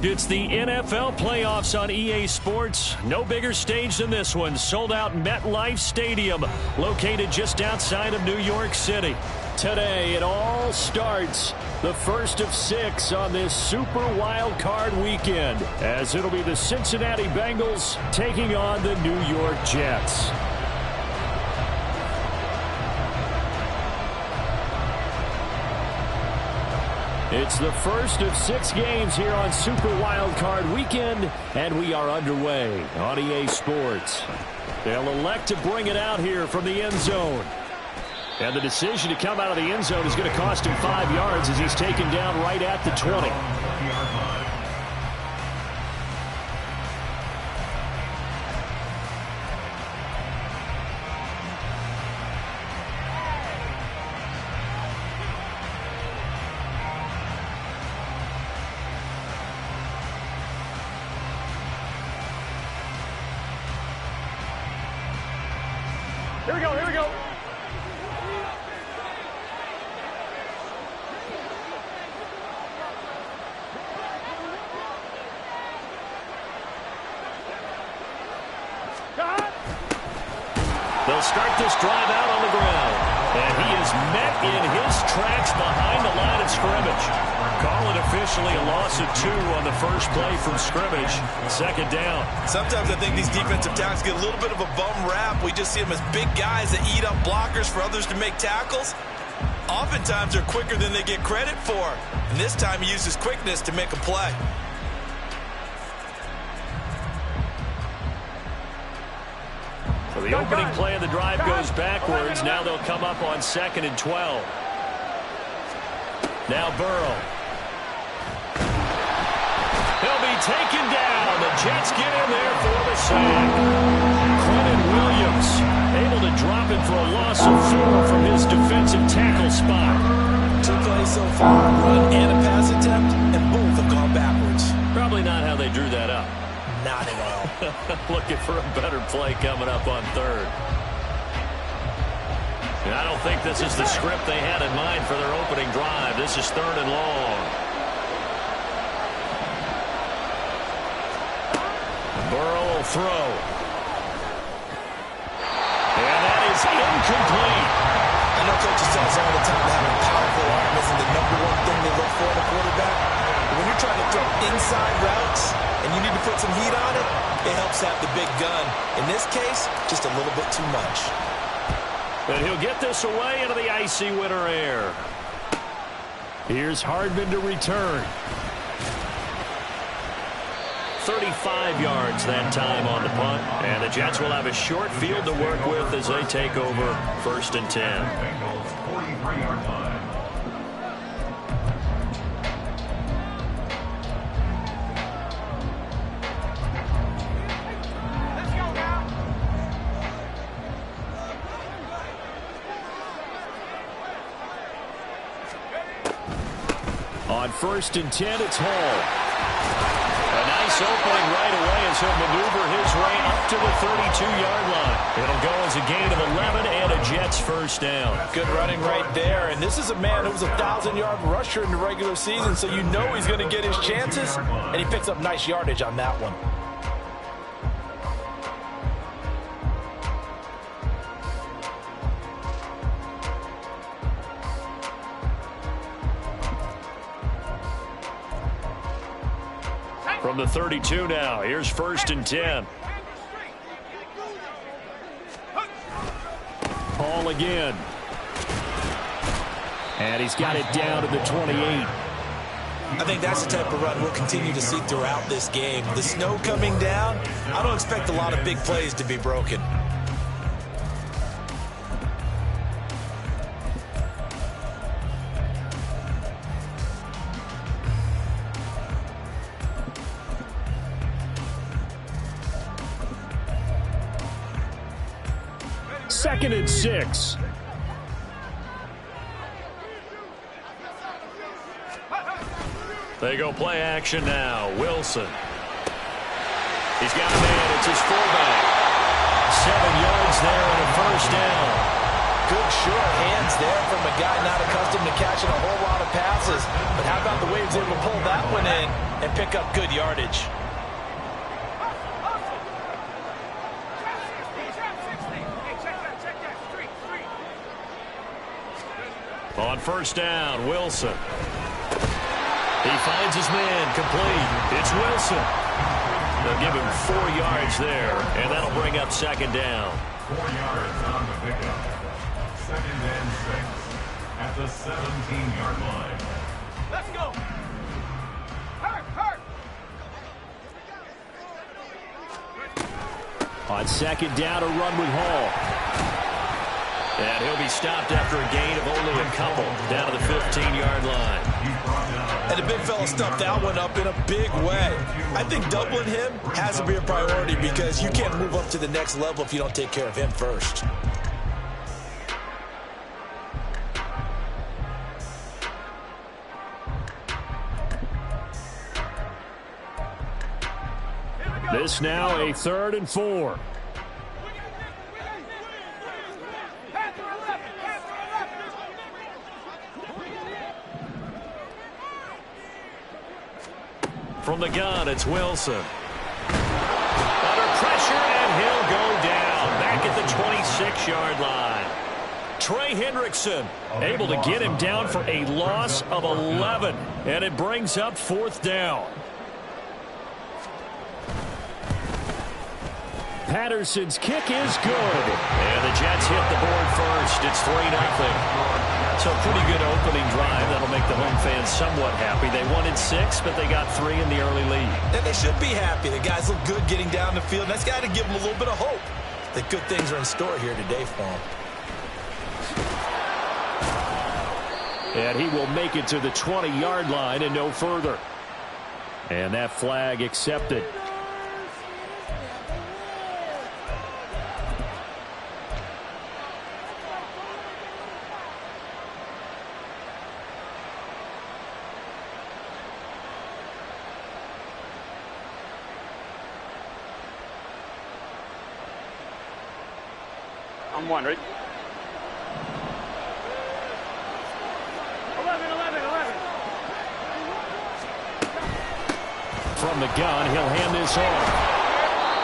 It's the NFL playoffs on EA Sports. No bigger stage than this one. Sold out MetLife Stadium, located just outside of New York City. Today, it all starts. The first of 6 on this Super Wild Card weekend, as it'll be the Cincinnati Bengals taking on the New York Jets. It's the first of 6 games here on Super Wild Card weekend, and we are underway on EA Sports. They'll elect to bring it out here from the end zone. And the decision to come out of the end zone is going to cost him 5 yards as he's taken down right at the 20. Here we go, here we go. They'll start this drive out on the ground. And he is met in his tracks behind the line of scrimmage. Call it officially a loss of 2 on the first play from scrimmage. Second down. Sometimes I think these defensive tackles get a little bit of a bum rap. We just see them as big guys that eat up blockers for others to make tackles. Oftentimes they're quicker than they get credit for. And this time he uses quickness to make a play. So the opening play of the drive goes backwards. Now they'll come up on 2nd and 12. Now Burrow. He'll be taken down. The Jets get in there for the sack. Quentin Williams able to drop him for a loss of 4 from his defensive tackle spot. 2 plays so far, run and a pass attempt, and both have gone backwards. Probably not how they drew that up. Not at all. Looking for a better play coming up on 3rd. And I don't think this is the script they had in mind for their opening drive. This is 3rd and long. Burrow will throw. And that is incomplete. I know coaches tell us all the time that having a powerful arm isn't the #1 thing they look for in a quarterback. But when you're trying to throw inside routes and you need to put some heat on it, it helps have the big gun. In this case, just a little bit too much. And he'll get this away into the icy winter air. Here's Hardman to return. 35 yards that time on the punt. And the Jets will have a short field to work with as they take over 1st and 10. On 1st and 10, it's Hall. A nice opening right away as he'll maneuver his way up to the 32-yard line. It'll go as a gain of 11 and a Jets first down. Good running right there. And this is a man who was a 1,000-yard rusher in the regular season, so you know he's going to get his chances. And he picks up nice yardage on that one. From the 32 now, here's 1st and 10. Hall again. And he's got it down to the 28. I think that's the type of run we'll continue to see throughout this game. The snow coming down, I don't expect a lot of big plays to be broken. Second and 6. They go play action now. Wilson. He's got a man. It's his fullback. 7 yards there and a first down. Good short hands confidence there from a guy not accustomed to catching a whole lot of passes. But how about the way he was able to pull that one in and pick up good yardage? On first down, Wilson. He finds his man, complete. It's Wilson. They'll give him 4 yards there, and that'll bring up second down. 4 yards on the pickup. 2nd and 6 at the 17-yard line. Let's go. Hurt. On second down, a run with Hall. And he'll be stopped after a gain of only a couple down to the 15-yard line. And the big fella stuffed that one up in a big way. I think doubling him has to be a priority because you can't move up to the next level if you don't take care of him first. This now a 3rd and 4. From the gun, it's Wilson. Under pressure, and he'll go down. Back at the 26-yard line. Trey Hendrickson able to get him down for a loss of 11. And it brings up 4th down. Patterson's kick is good. And the Jets hit the board first. It's 3-0. So a pretty good opening drive. That'll make the home fans somewhat happy. They wanted 6, but they got 3 in the early lead. And they should be happy. The guys look good getting down the field. That's got to give them a little bit of hope that good things are in store here today for them. And he will make it to the 20-yard line and no further. And that flag accepted. I'm one, right? 11. From the gun, he'll hand this off.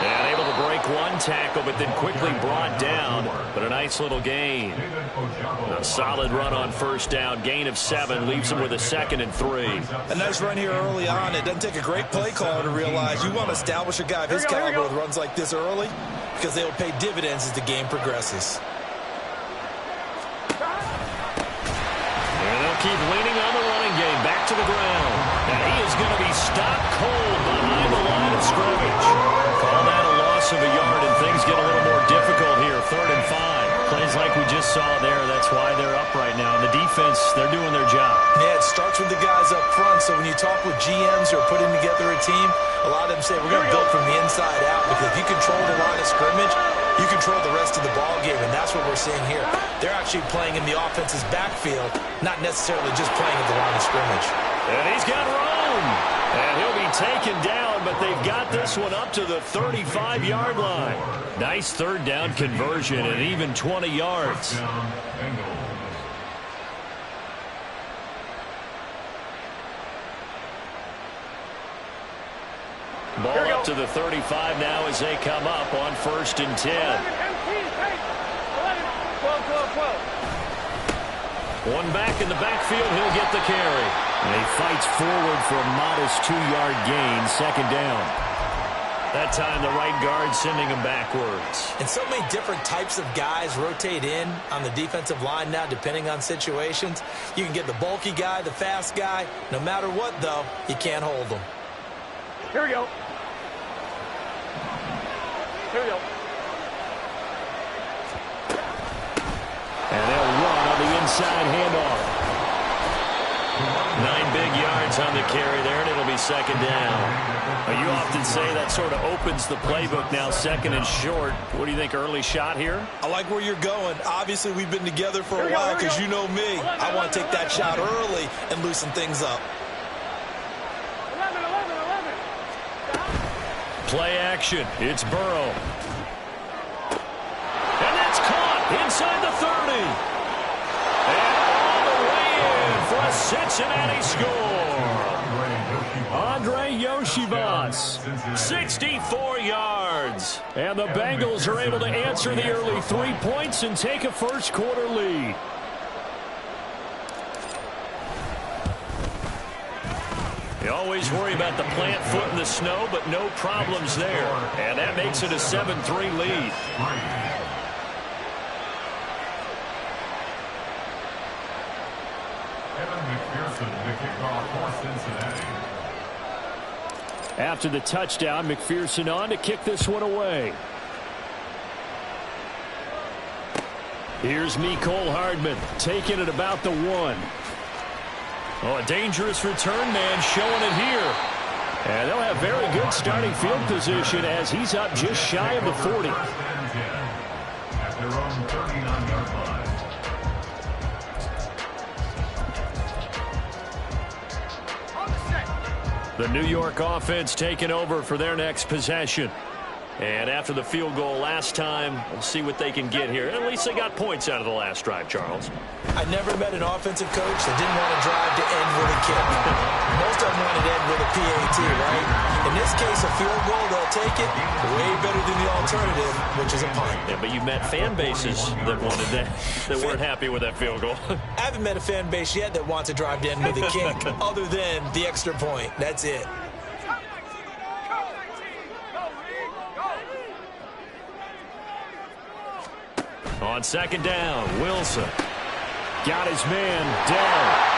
And able to break one tackle, but then quickly brought down. But a nice little gain. A solid run on first down. Gain of 7 leaves him with a 2nd and 3. A nice run here early on. It doesn't take a great play caller to realize you want to establish a guy of his caliber with runs like this early because they will pay dividends as the game progresses. And they'll keep leaning on the running game. Back to the ground. And he is going to be stopped cold behind the line of scrimmage. Call that a loss of a yard, and things get a little more difficult here. 3rd and 5. Plays like we just saw there. That's why they're up right now. And the defense, they're doing their job. Yeah, it starts with the guys up front. So when you talk with GMs who are putting together a team, a lot of them say we're going to build from the inside out because if you control the line of scrimmage, you control the rest of the ball game, and that's what we're seeing here. They're actually playing in the offense's backfield, not necessarily just playing at the line of scrimmage. And he's got room. And he'll be taken down, but they've got this one up to the 35-yard line. Nice 3rd down conversion and even 20 yards. Ball up to the 35 now as they come up on 1st and 10. 1 back in the backfield, he'll get the carry. And he fights forward for a modest 2-yard gain, 2nd down. That time the right guard sending him backwards. And so many different types of guys rotate in on the defensive line now depending on situations. You can get the bulky guy, the fast guy. No matter what, though, you can't hold them. Here we go. And they'll run on the inside handoff. 9 big yards on the carry there, and it'll be 2nd down. Now, you often say that sort of opens the playbook now, 2nd and short. What do you think, early shot here? I like where you're going. Obviously, we've been together for a while because you know me. I want to take that shot early and loosen things up. 11. Play action. It's Burrow. And that's caught inside the 30. Cincinnati score. Andre Yoshivas, 64 yards. And the Bengals are able to answer the early 3 points and take a first-quarter lead. You always worry about the plant foot in the snow, but no problems there. And that makes it a 7-3 lead. After the touchdown, McPherson on to kick this one away. Here's Mecole Hardman taking it about the 1. Oh, a dangerous return man showing it here. And they'll have very good starting field position as he's up just shy of the 40. At their own 39-yard line. The New York offense taking over for their next possession. And after the field goal last time, we'll see what they can get here. At least they got points out of the last drive, Charles. I never met an offensive coach that didn't want to drive to end with a kick. Most of them wanted to end with a PAT, right? In this case, a field goal, they'll take it way better than the alternative, which is a punt. Yeah, but you met fan bases that wanted that, that weren't happy with that field goal. I haven't met a fan base yet that wants to drive to end with a kick other than the extra point. That's it. On second down, Wilson got his man down.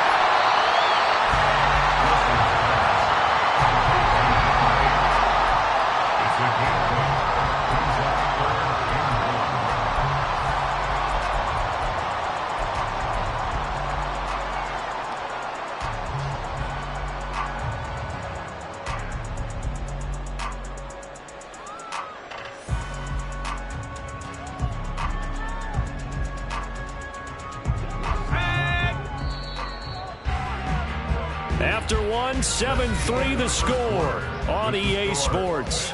After one, 7-3 the score on EA Sports.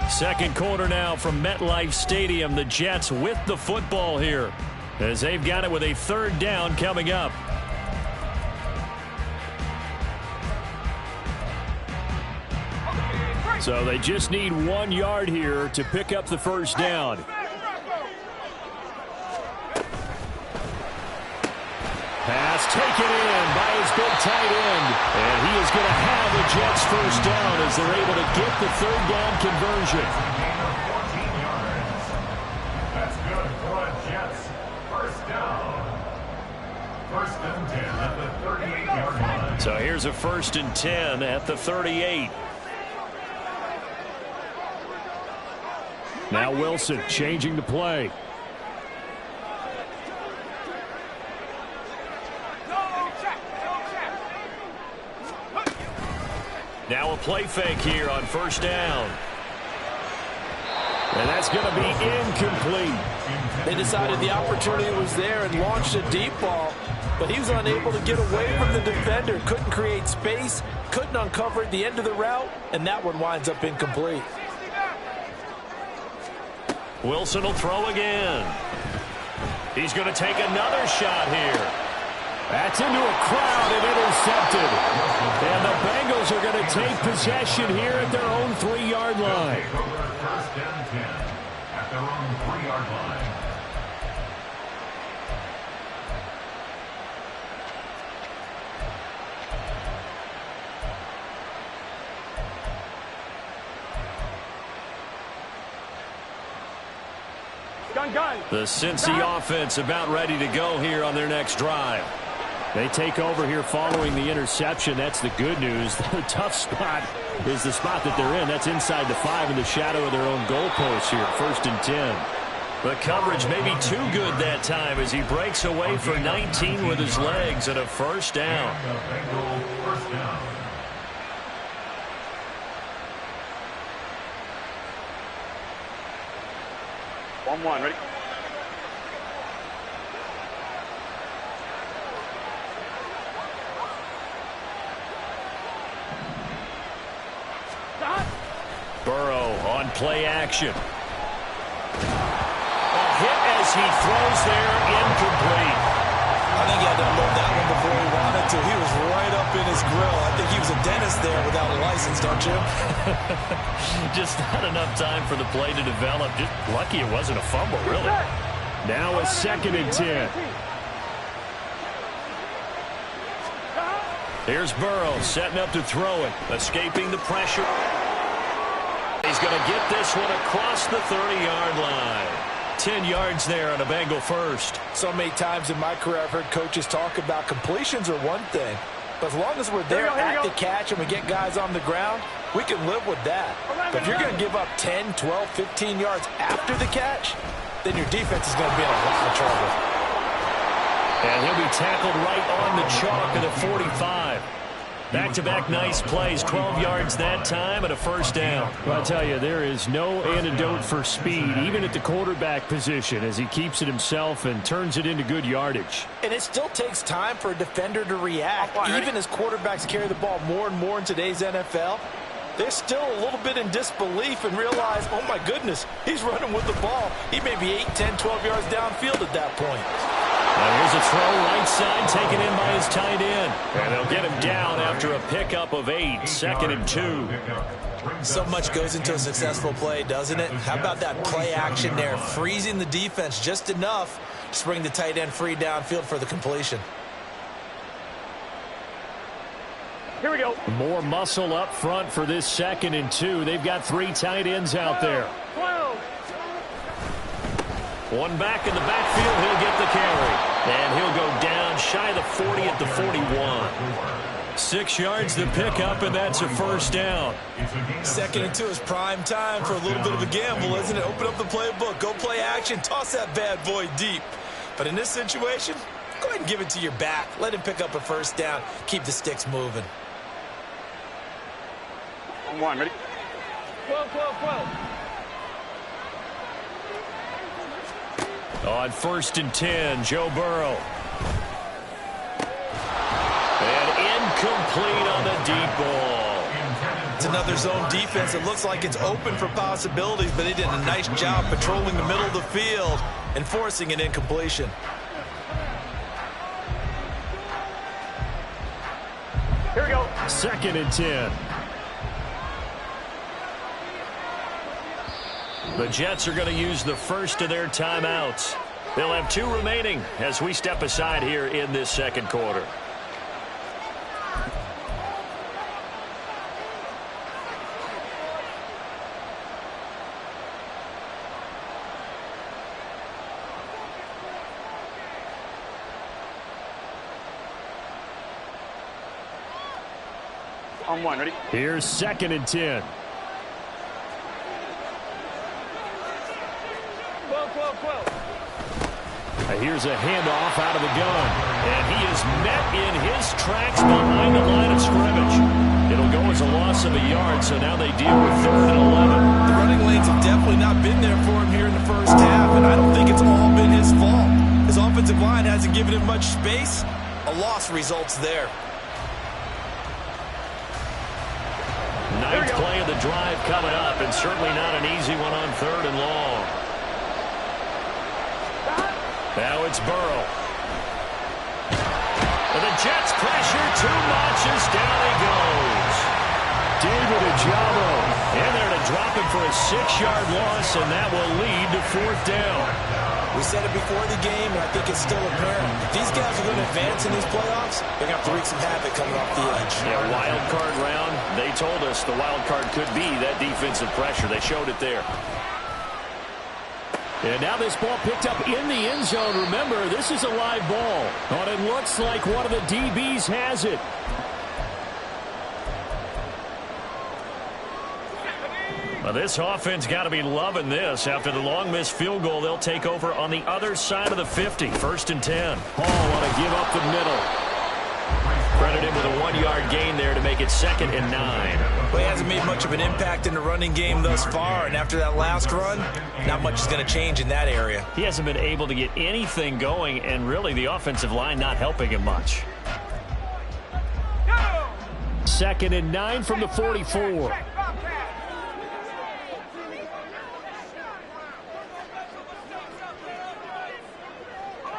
Second quarter now from MetLife Stadium. The Jets with the football here as they've got it with a third down coming up. So they just need 1 yard here to pick up the first down. Pass taken in by his big tight end. And he is going to have the Jets first down as they're able to get the third down conversion. That's good for the Jets. First down. First and 10 at the 38-yard line. So here's a first and 10 at the 38. Now Wilson changing the play. Now a play fake here on first down. And that's going to be incomplete. They decided the opportunity was there and launched a deep ball, but he was unable to get away from the defender, couldn't create space, couldn't uncover at the end of the route, and that one winds up incomplete. Wilson will throw again. He's going to take another shot here. That's into a crowd and intercepted. And the Bengals are going to take possession here at their own 3-yard line. First and 10 at their own 3-yard line. Gun. The Cincy offense about ready to go here on their next drive. They take over here following the interception. That's the good news. The tough spot is the spot that they're in. That's inside the 5 in the shadow of their own goalpost here. First and 10. The coverage may be too good that time as he breaks away for 19 with his legs and a first down. The Bengals first down. One, ready? Burrow on play action. A hit as as he throws there, incomplete. I think he had to unload that one before he wanted to. He was right up in his grill. I think he was a dentist there without a license, don't you? Just not enough time for the play to develop. Just lucky it wasn't a fumble, really. Now a 2nd and 10. Here's Burrow setting up to throw it, escaping the pressure. He's going to get this one across the 30-yard line. 10 yards there on a Bengal first. So many times in my career I've heard coaches talk about completions are one thing, but as long as we're there at the catch and we get guys on the ground, we can live with that. But if you're going to give up 10, 12, 15 yards after the catch, then your defense is going to be in a lot of trouble. And he'll be tackled right on the chalk of the 45. Back-to-back nice plays, 12 yards that time and a first down. Well, I tell you, there is no antidote for speed, even at the quarterback position, as he keeps it himself and turns it into good yardage. And it still takes time for a defender to react. Even as quarterbacks carry the ball more and more in today's NFL, they're still a little bit in disbelief and realize, oh my goodness, he's running with the ball. He may be 8, 10, 12 yards downfield at that point. Here's a throw right side taken in by his tight end. And they'll get him down after a pickup of 8, 2nd and 2. So much goes into a successful play, doesn't it? How about that play action there, freezing the defense just enough to bring the tight end free downfield for the completion. Here we go. More muscle up front for this 2nd and 2. They've got 3 tight ends out there. 12. One back in the backfield, he'll get the carry. And he'll go down shy of the 40 at the 41. 6 yards to pick up, and that's a first down. 2nd and 2 is prime time for a little bit of a gamble, isn't it? Open up the playbook, go play action, toss that bad boy deep. But in this situation, go ahead and give it to your back. Let him pick up a first down. Keep the sticks moving. 1-1, ready? 12, 12, 12. On 1st and 10, Joe Burrow. And incomplete on the deep ball. It's another zone defense. It looks like it's open for possibilities, but they did a nice job patrolling the middle of the field and forcing an incompletion. Here we go. 2nd and 10. The Jets are going to use the first of their timeouts. They'll have 2 remaining as we step aside here in this 2nd quarter. On 1, ready? Here's 2nd and 10. 12, 12, 12. Here's a handoff out of the gun. And he is met in his tracks behind the line of scrimmage. It'll go as a loss of a yard, so now they deal with 3rd and 11. The running lanes have definitely not been there for him here in the first half, and I don't think it's all been his fault. His offensive line hasn't given him much space. A loss results there. Ninth play of the drive coming up, and certainly not an easy one on 3rd and long. Now it's Burrow. And the Jets pressure too much as down he goes. David Ojabo In there to drop him for a 6-yard loss, and that will lead to 4th down. We said it before the game, and I think it's still apparent. If these guys are going to advance in these playoffs, they're going to have to wreak some havoc coming off the edge. Yeah, wild card round. They told us the wild card could be that defensive pressure. They showed it there. And now this ball picked up in the end zone. Remember, this is a live ball. And it looks like one of the DBs has it. Well, this offense got to be loving this. After the long missed field goal, they'll take over on the other side of the 50. 1st and 10. Hall want to give up the middle. Credit him with a 1-yard gain there to make it 2nd and 9. Well, he hasn't made much of an impact in the running game thus far, and after that last run, not much is going to change in that area. He hasn't been able to get anything going, and really the offensive line not helping him much. 2nd and 9 from the 44.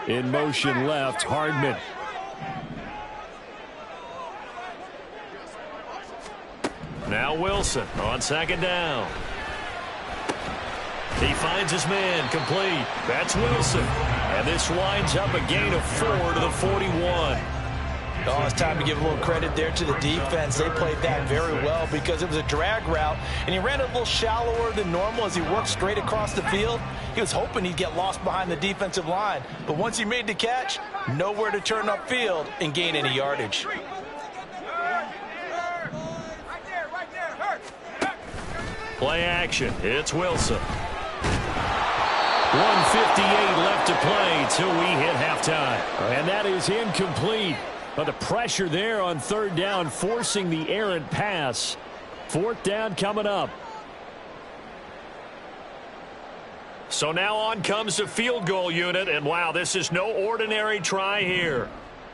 In motion left, Hardman. Now Wilson on second down. He finds his man, complete. That's Wilson. And this winds up a gain of 4 to the 41. Oh, it's time to give a little credit there to the defense. They played that very well because it was a drag route, and he ran a little shallower than normal as he worked straight across the field. He was hoping he'd get lost behind the defensive line, but once he made the catch, nowhere to turn upfield and gain any yardage. Play action. It's Wilson. 1:58 left to play till we hit halftime. And that is incomplete. But the pressure there on third down, forcing the errant pass. Fourth down coming up. So now on comes the field goal unit. And wow, this is no ordinary try here.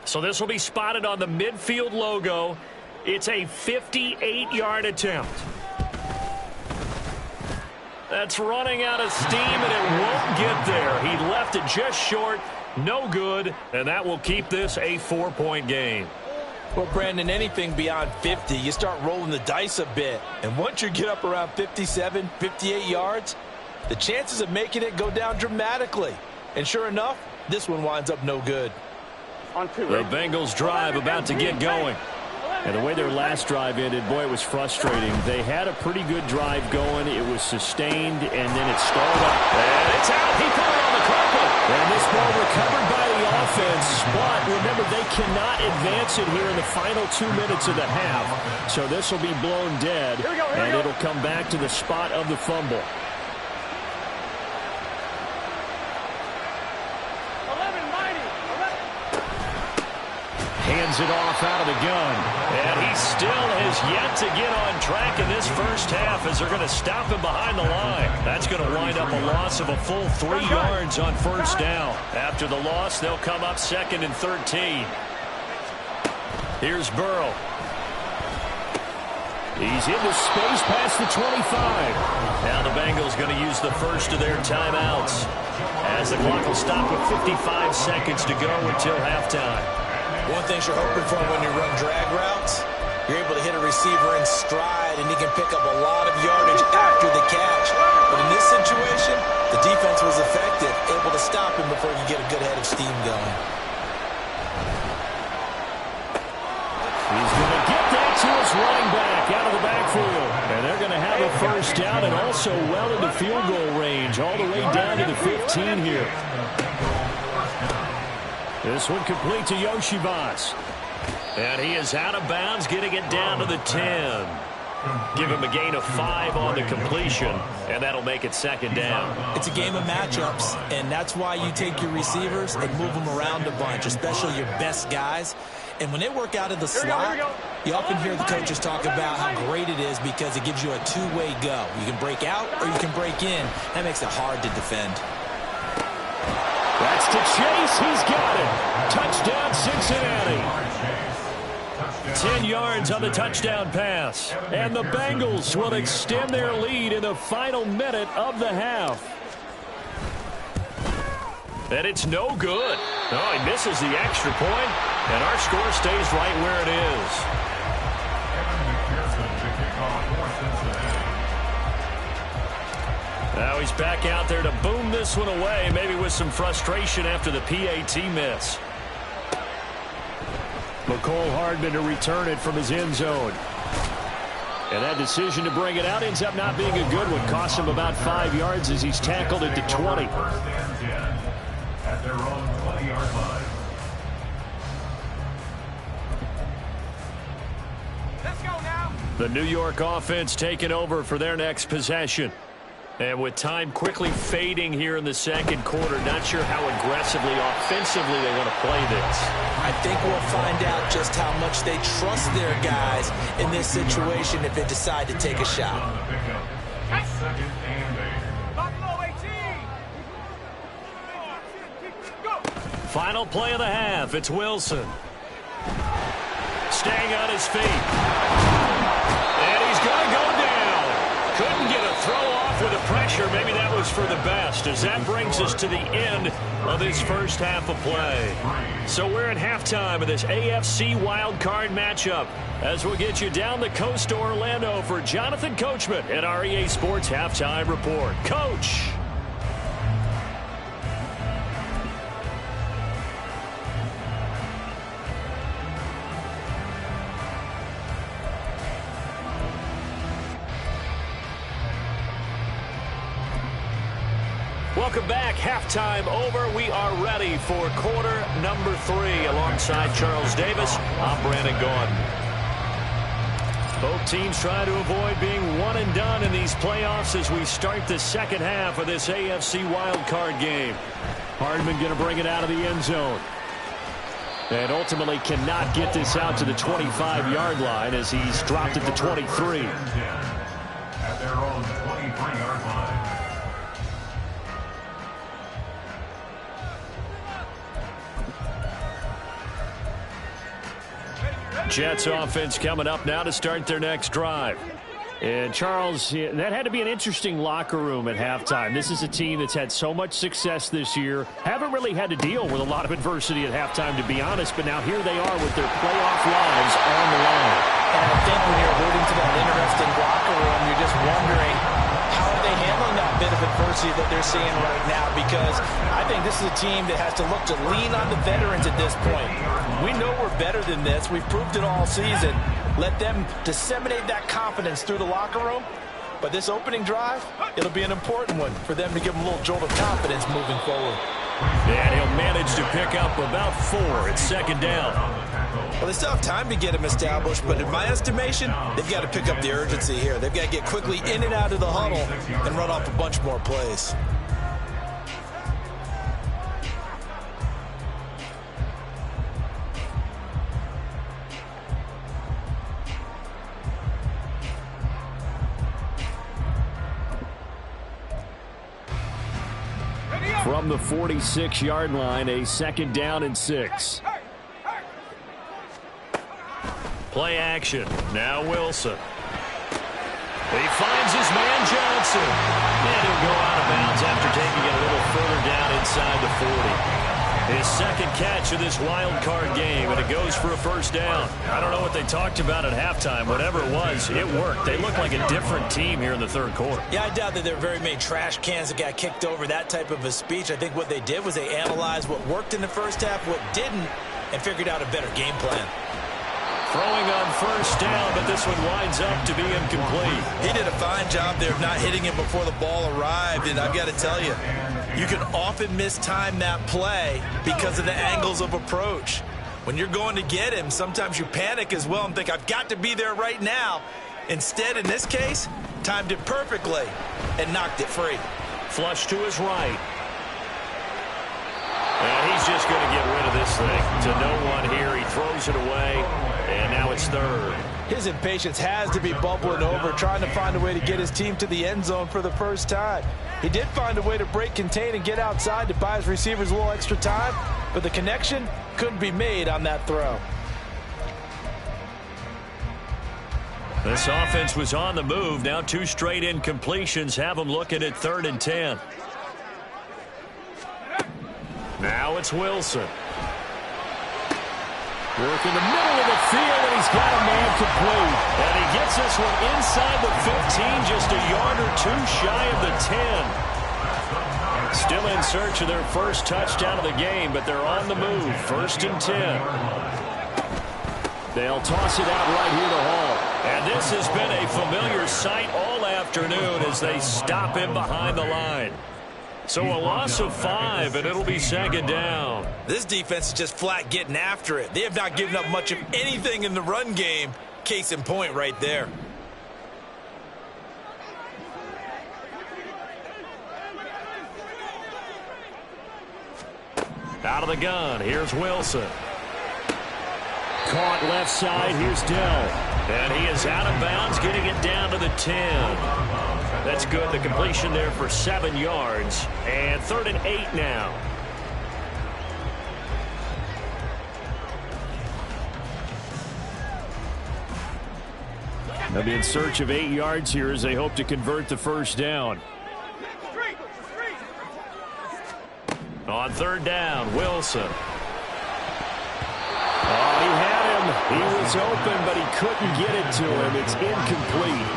So this will be spotted on the midfield logo. It's a 58-yard attempt. That's running out of steam, and it won't get there. He left it just short. No good, and that will keep this a 4-point game. Well, Brandon, anything beyond 50, you start rolling the dice a bit. And once you get up around 57, 58 yards, the chances of making it go down dramatically. And sure enough, this one winds up no good. The Bengals drive about to get going. And the way their last drive ended, boy, it was frustrating. They had a pretty good drive going. It was sustained, and then it stalled up. And it's out. He put it on the carpet. And this ball recovered by the offense. But remember, they cannot advance it here in the final 2 minutes of the half. So this will be blown dead, and it'll come back to the spot of the fumble. Hands it off out of the gun. And he still has yet to get on track in this first half as they're going to stop him behind the line. That's going to wind up a loss of a full 3 yards on first down. After the loss, they'll come up 2nd and 13. Here's Burrow. He's into space past the 25. Now the Bengals going to use the first of their timeouts as the clock will stop with 55 seconds to go until halftime. One thing you're hoping for when you run drag routes, you're able to hit a receiver in stride, and he can pick up a lot of yardage after the catch. But in this situation, the defense was effective, able to stop him before he could get a good head of steam going. He's going to get that to his running back out of the backfield. And they're going to have a first down and also well into field goal range, all the way down to the 15 here. This one complete to Yoshivas. And he is out of bounds, getting it down to the 10. Give him a gain of 5 on the completion, and that'll make it 2nd down. It's a game of matchups, and that's why you take your receivers and move them around a bunch, especially your best guys. And when they work out of the slot, you often hear the coaches talk about how great it is because it gives you a two-way go. You can break out or you can break in. That makes it hard to defend. That's to Chase. He's got it. Touchdown, Cincinnati. 10 yards on the touchdown pass. And the Bengals will extend their lead in the final minute of the half. And it's no good. Oh, he misses the extra point, and our score stays right where it is. Now he's back out there to boom this one away, maybe with some frustration after the PAT miss. McCole Hardman to return it from his end zone. And that decision to bring it out ends up not being a good one. Costs him about 5 yards as he's tackled it to 20. First and 10 at their own 20-yard line. Let's go now. The New York offense taking over for their next possession. And with time quickly fading here in the second quarter, not sure how aggressively, offensively they want to play this. I think we'll find out just how much they trust their guys in this situation if they decide to take a shot. On the pickup, second and 8. Final play of the half. It's Wilson. Staying on his feet. And he's going to go down. Couldn't get a throw off with the pressure or maybe that was for the best, as that brings us to the end of this first half of play. So we're at halftime of this AFC wildcard matchup, as we'll get you down the coast to Orlando for Jonathan Coachman at our EA Sports Halftime Report. Coach. Welcome back. Halftime over. We are ready for quarter number 3. Alongside Charles Davis, I'm Brandon Gaudin. Both teams trying to avoid being one and done in these playoffs as we start the second half of this AFC wildcard game. Hardman going to bring it out of the end zone. And ultimately cannot get this out to the 25-yard line as he's dropped at the 23. At their own 23-yard line. Jets offense coming up now to start their next drive. And Charles, that had to be an interesting locker room at halftime. This is a team that's had so much success this year. Haven't really had to deal with a lot of adversity at halftime, to be honest. But now here they are with their playoff lives on the line. And I think when you're alluding to that interesting locker room, you're just wondering how are they handling that bit of adversity that they're seeing right now, because I think this is a team that has to look to lean on the veterans at this point. We know we're better than this. We've proved it all season. Let them disseminate that confidence through the locker room. But this opening drive, it'll be an important one for them to give them a little jolt of confidence moving forward. And he'll manage to pick up about 4. It's second down. Well, they still have time to get them established, but in my estimation, they've got to pick up the urgency here. They've got to get quickly in and out of the huddle and run off a bunch more plays. From the 46-yard line, a second down and 6. Play action. Now Wilson. He finds his man Johnson. And he'll go out of bounds after taking it a little further down inside the 40. His second catch of this wild card game, and it goes for a first down. I don't know what they talked about at halftime. Whatever it was, it worked. They look like a different team here in the third quarter. Yeah, I doubt that there were very many trash cans that got kicked over, that type of a speech. I think what they did was they analyzed what worked in the first half, what didn't, and figured out a better game plan. Throwing on first down, but this one winds up to be incomplete. He did a fine job there of not hitting it before the ball arrived, and I've got to tell you, you can often mistime that play because of the angles of approach. When you're going to get him, sometimes you panic as well and think, I've got to be there right now. Instead, in this case, timed it perfectly and knocked it free. Flush to his right. And he's just going to get rid of this thing to no one here. He throws it away, and now it's third. His impatience has to be bubbling over, trying to find a way to get his team to the end zone for the first time. He did find a way to break contain and get outside to buy his receivers a little extra time, but the connection couldn't be made on that throw. This offense was on the move. Now 2 straight incompletions have them looking at 3rd and 10. Now it's Wilson. Work in the middle of the field, and he's got a man complete. And he gets this one inside the 15, just a yard or 2 shy of the 10. Still in search of their first touchdown of the game, but they're on the move. 1st and 10. They'll toss it out right here to Hall. And this has been a familiar sight all afternoon as they stop him behind the line. So a loss of 5, and it'll be second down. This defense is just flat getting after it. They have not given up much of anything in the run game. Case in point right there. Out of the gun, here's Wilson. Caught left side, here's Dell. And he is out of bounds, getting it down to the 10. That's good. The completion there for 7 yards. And 3rd and 8 now. They'll be in search of 8 yards here as they hope to convert the first down. On third down, Wilson. Oh, he had him. He was open, but he couldn't get it to him. It's incomplete.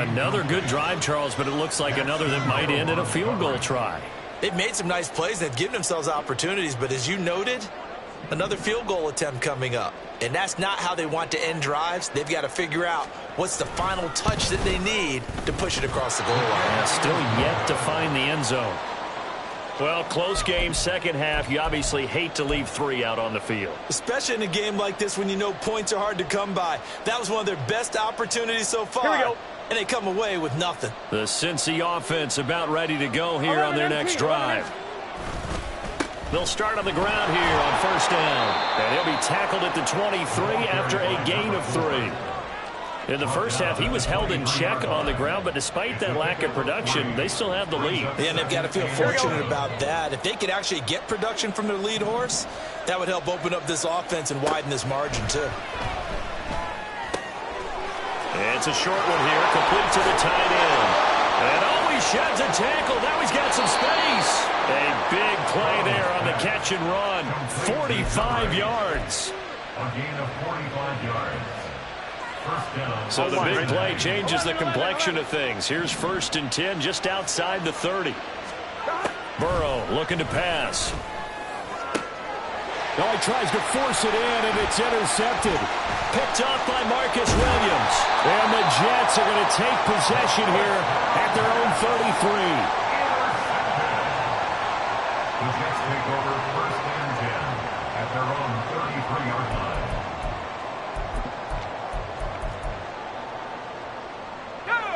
Another good drive, Charles, but it looks like another that might end in a field goal try. They've made some nice plays. They've given themselves opportunities, but as you noted, another field goal attempt coming up. And that's not how they want to end drives. They've got to figure out what's the final touch that they need to push it across the goal line. Yeah, still yet to find the end zone. Well, close game, second half. You obviously hate to leave 3 out on the field. Especially in a game like this when you know points are hard to come by. That was one of their best opportunities so far. Here we go. And they come away with nothing. The Cincy offense about ready to go here on their next drive. They'll start on the ground here on first down. And he'll be tackled at the 23 after a gain of 3. In the first half, he was held in check on the ground, but despite that lack of production, they still have the lead. Yeah, and they've got to feel fortunate about that. If they could actually get production from their lead horse, that would help open up this offense and widen this margin, too. It's a short one here, complete to the tight end. And he sheds a tackle. Now he's got some space. A big play there on the catch and run. 45 yards. A gain of 45 yards. First down. So the big play changes the complexion of things. Here's 1st and 10 just outside the 30. Burrow looking to pass. Now he tries to force it in, and it's intercepted. Picked off by Marcus Williams. And the Jets are going to take possession here at their own 33. The Jets take over 1st and 10 at their own 33-yard line.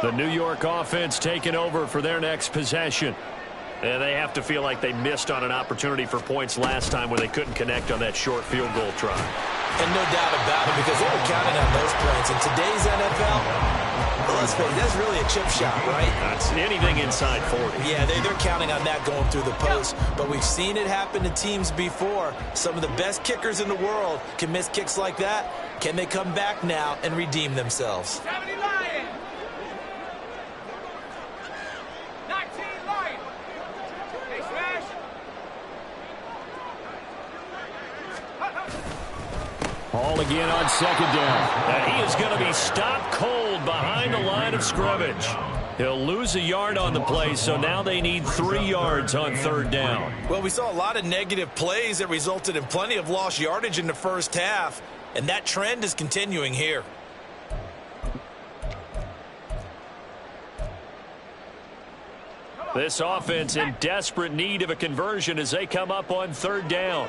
The New York offense taking over for their next possession. And they have to feel like they missed on an opportunity for points last time when they couldn't connect on that short field goal try. And no doubt about it, because they were counting on those points. In today's NFL, let's face it, that's really a chip shot, right? That's anything inside 40. Yeah, they're counting on that going through the post. But we've seen it happen to teams before. Some of the best kickers in the world can miss kicks like that. Can they come back now and redeem themselves? 70 Lion. 19 Lion. Hey, Smash. All again on second down. And he is going to be stopped cold behind the line of scrimmage. He'll lose a yard on the play, so now they need 3 yards on third down. Well, we saw a lot of negative plays that resulted in plenty of lost yardage in the first half, and that trend is continuing here. This offense in desperate need of a conversion as they come up on third down.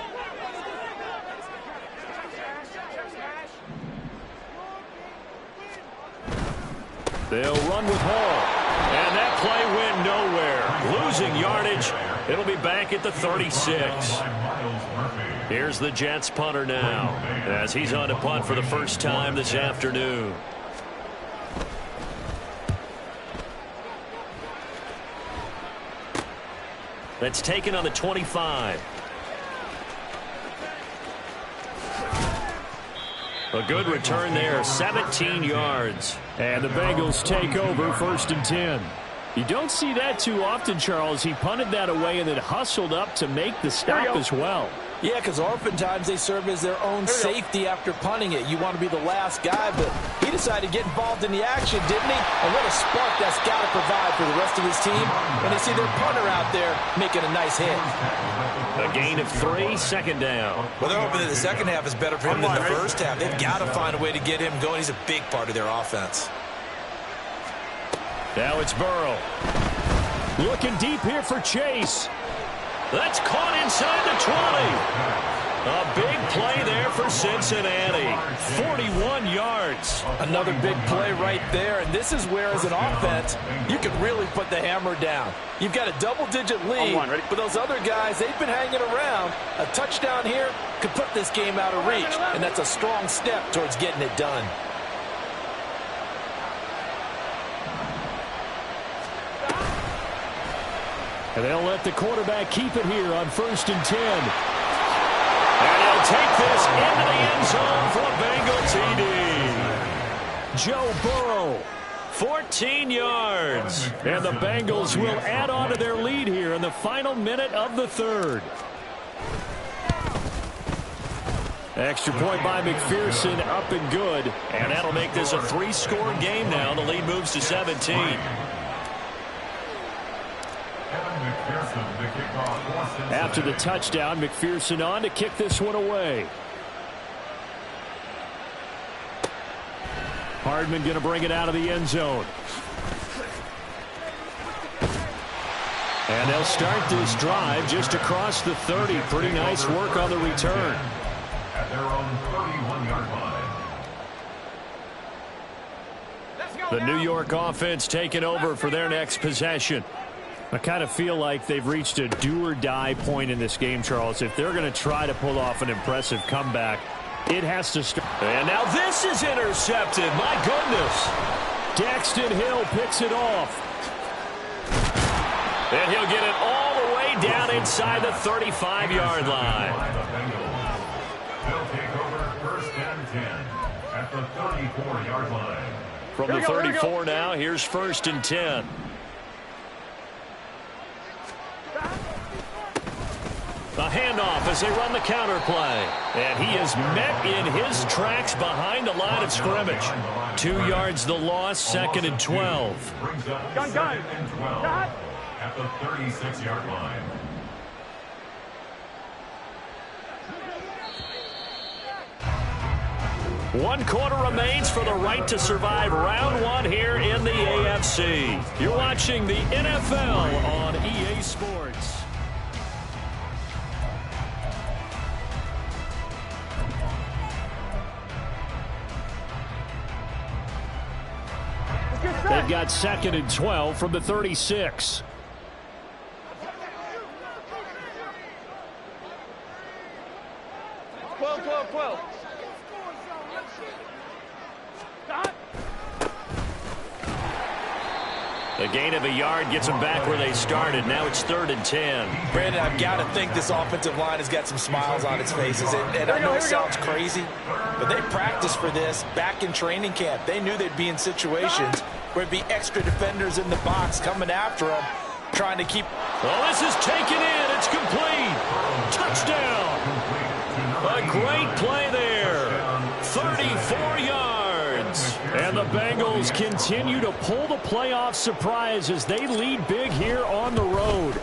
They'll run with Hall. And that play went nowhere. Losing yardage. It'll be back at the 36. Here's the Jets punter now as he's on to punt for the first time this afternoon. That's taken on the 25. A good return there, 17 yards. And the Bengals take over 1st and 10. You don't see that too often, Charles. He punted that away and then hustled up to make the stop as well. Yeah, because oftentimes they serve as their own safety after punting it. You want to be the last guy, but he decided to get involved in the action, didn't he? And what a spark that's got to provide for the rest of his team when they see their punter out there making a nice hit. A gain of 3, second down. Well, they're hoping that the second half is better for him than the first half. They've got to find a way to get him going. He's a big part of their offense. Now it's Burrow. Looking deep here for Chase. That's caught inside the 20. A big play there for Cincinnati. 41 yards. Another big play right there, and this is where, as an offense, you can really put the hammer down. You've got a double-digit lead, but those other guys, they've been hanging around. A touchdown here could put this game out of reach, and that's a strong step towards getting it done. And they'll let the quarterback keep it here on 1st and 10. And he'll take this into the end zone for a Bengal TD. Joe Burrow, 14 yards. And the Bengals will add on to their lead here in the final minute of the third. Extra point by McPherson, up and good. And that'll make this a 3-score game now. The lead moves to 17. After the touchdown, McPherson on to kick this one away. Hardman going to bring it out of the end zone. And they'll start this drive just across the 30. Pretty nice work on the return. At their own 31-yard line. The New York offense taking over for their next possession. I kind of feel like they've reached a do-or-die point in this game, Charles. If they're going to try to pull off an impressive comeback, it has to start. And now this is intercepted. My goodness. Daxton Hill picks it off. And he'll get it all the way down inside the 35-yard line. They'll take over first and 10 at the 34-yard line. From the 34 now, here's first and 10. A handoff as they run the counter play. And he is met in his tracks behind the line of scrimmage. 2 yards the loss, second and 12. Brings up second and 12 at the 36-yard line. One quarter remains for the right to survive round one here in the AFC. You're watching the NFL on EA Sports. They've got second and 12 from the 36. A gain of a yard gets them back where they started. Now it's third and 10. Brandon, I've got to think this offensive line has got some smiles on its faces. And I know it sounds crazy, but they practiced for this back in training camp. They knew they'd be in situations where there'd be extra defenders in the box coming after them, trying to keep. Well, this is taken in. It's complete. Touchdown. A great play there. 34 yards. And the Bengals continue to pull the playoff surprise as they lead big here on the road.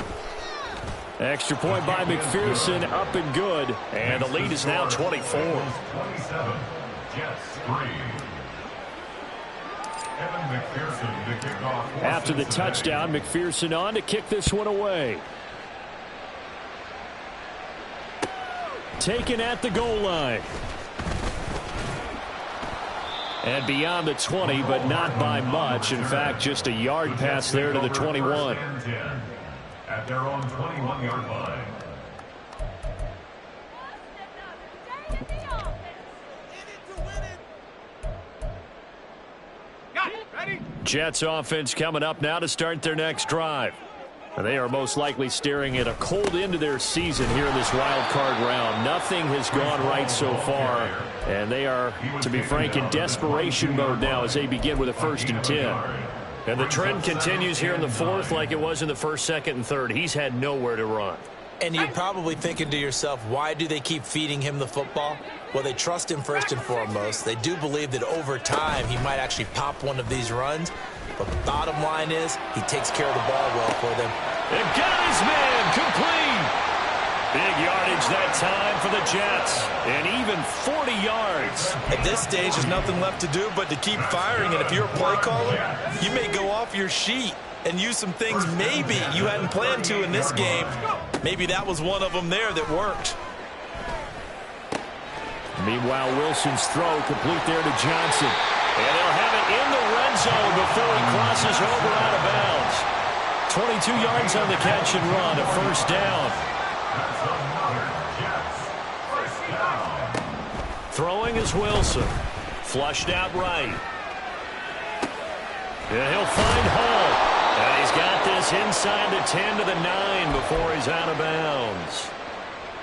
Extra point by McPherson, up and good. And the lead is now 24. 27, Jets 3. Evan McPherson, the kickoff. After the touchdown, McPherson on to kick this one away. Taken at the goal line. And beyond the 20, but not by much. In fact, just a yard pass there to the 21. At their own 21-yard line. Jets offense coming up now to start their next drive. They are most likely staring at a cold end to their season here in this wild card round. Nothing has gone right so far, and they are, to be frank, in desperation mode now as they begin with a first and 10. And the trend continues here in the fourth like it was in the first, second, and third. He's had nowhere to run. And you're probably thinking to yourself, why do they keep feeding him the football? Well, they trust him first and foremost. They do believe that over time he might actually pop one of these runs. But the bottom line is he takes care of the ball well for them. And got his man complete. Big yardage that time for the Jets. And even 40 yards. At this stage, there's nothing left to do but to keep firing. And if you're a play caller, you may go off your sheet and use some things maybe you hadn't planned to in this game. Maybe that was one of them there that worked. Meanwhile, Wilson's throw complete there to Johnson. And they'll have it in the red zone before he crosses over out of bounds. 22 yards on the catch and run, a first down. Throwing is Wilson. Flushed out right. And he'll find Hall. And he's got this inside the 10 to the 9 before he's out of bounds.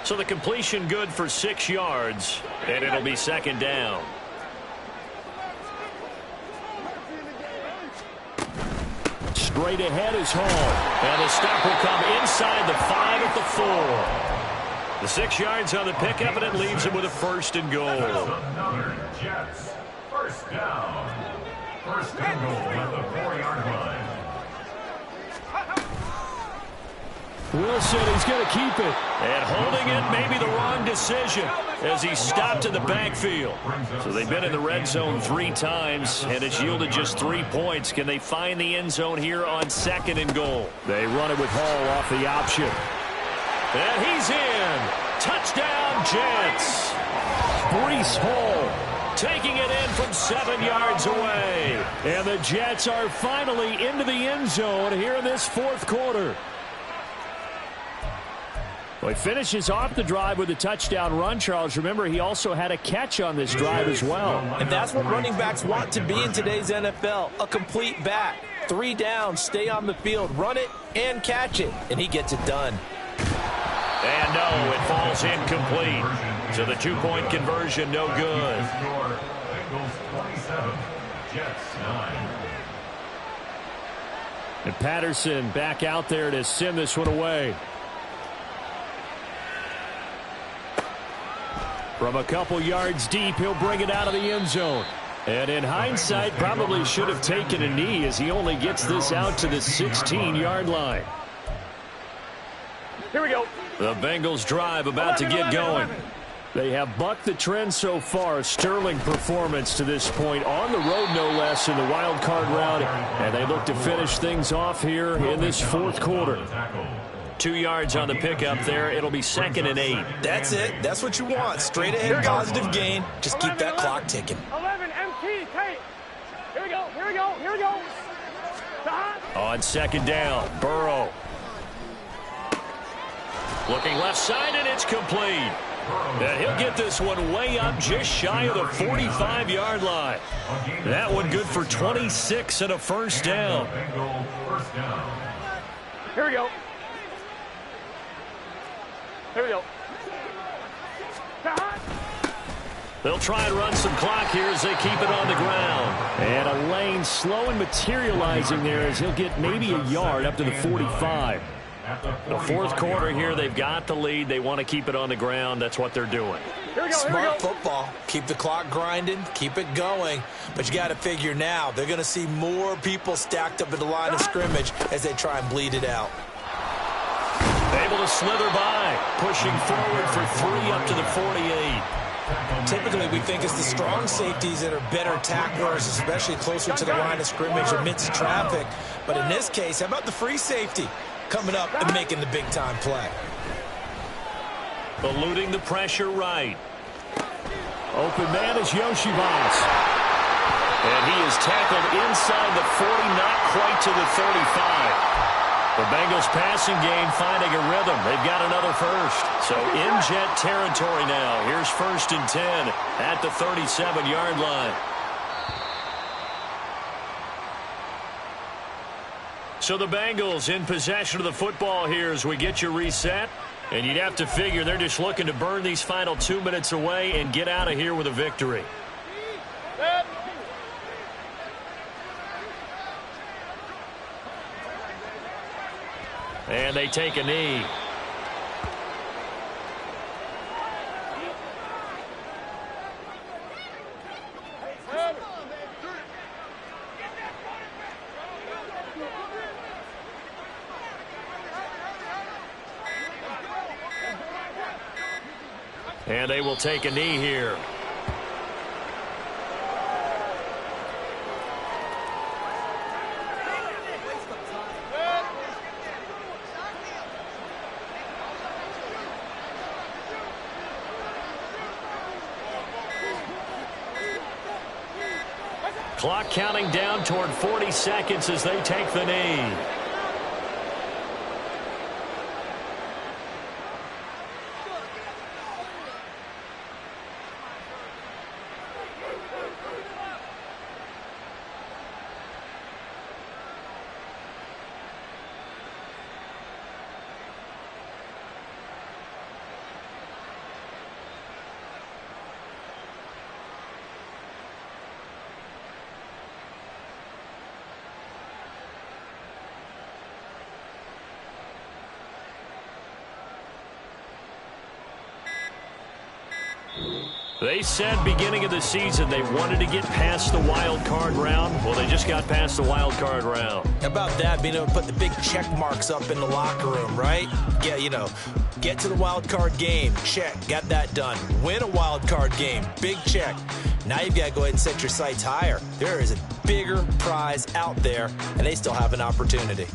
So the completion good for 6 yards, and it'll be second down. straight ahead is home. And the stop will come inside the 5 at the 4. The 6 yards on the pickup, and it leaves him with a first and goal. Another Jets. First down. First and goal at the 4-yard line. Wilson, he's going to keep it. And holding it may be the wrong decision as he stopped in the backfield. So they've been in the red zone 3 times, and it's yielded just 3 points. Can they find the end zone here on 2nd and goal? They run it with Hall off the option. And he's in. Touchdown, Jets. Breece Hall taking it in from 7 yards away. And the Jets are finally into the end zone here in this 4th quarter. Well, he finishes off the drive with a touchdown run, Charles. Remember, he also had a catch on this drive as well. And that's what running backs want to be in today's NFL, a complete back. 3 down, stay on the field, run it, and catch it. And he gets it done. And no, it falls incomplete. So the 2-point conversion, no good. Bengals 27, Jets 9. And Patterson back out there to send this one away. From a couple yards deep, he'll bring it out of the end zone. And in hindsight, probably should have taken a knee as he only gets this out to the 16-yard line. Here we go. The Bengals drive about to get going. They have bucked the trend so far. A sterling performance to this point. On the road, no less, in the wild card round. And they look to finish things off here in this 4th quarter. 2 yards on the pickup there. It'll be 2nd and 8. That's it. That's what you want. Straight ahead, positive gain. Just keep that clock ticking. 11 MT tape. Here we go. Here we go. Here we go. On 2nd down, Burrow. Looking left side, and it's complete. And he'll get this one way up just shy of the 45-yard line. That one good for 26 and a first down. Here we go. Here we go. They'll try and run some clock here as they keep it on the ground. And a lane slow and materializing there as he'll get maybe a yard up to the 45. The 4th quarter here, they've got the lead. They want to keep it on the ground. That's what they're doing. Here we go. Smart football. Keep the clock grinding. Keep it going. But you got to figure now, they're going to see more people stacked up at the line of scrimmage as they try and bleed it out. Able to slither by, pushing forward for 3 up to the 48. Typically, we think it's the strong safeties that are better tacklers, especially closer to the line of scrimmage amidst traffic. But in this case, how about the free safety coming up and making the big-time play? Eluding the pressure right. Open man is Yoshibas. And he is tackled inside the 40, not quite to the 35. The Bengals passing game finding a rhythm. They've got another first. So in Jet territory now. Here's 1st and 10 at the 37-yard line. So the Bengals in possession of the football here as we get you reset. And you'd have to figure they're just looking to burn these final 2 minutes away and get out of here with a victory. And they take a knee. And they will take a knee here. Clock counting down toward 40 seconds as they take the knee. They said beginning of the season they wanted to get past the wild card round. Well, they just got past the wild card round. How about that, being able to put the big check marks up in the locker room, right? Yeah, you know, get to the wild card game, check, got that done. Win a wild card game, big check. Now you've got to go ahead and set your sights higher. There is a bigger prize out there, and they still have an opportunity.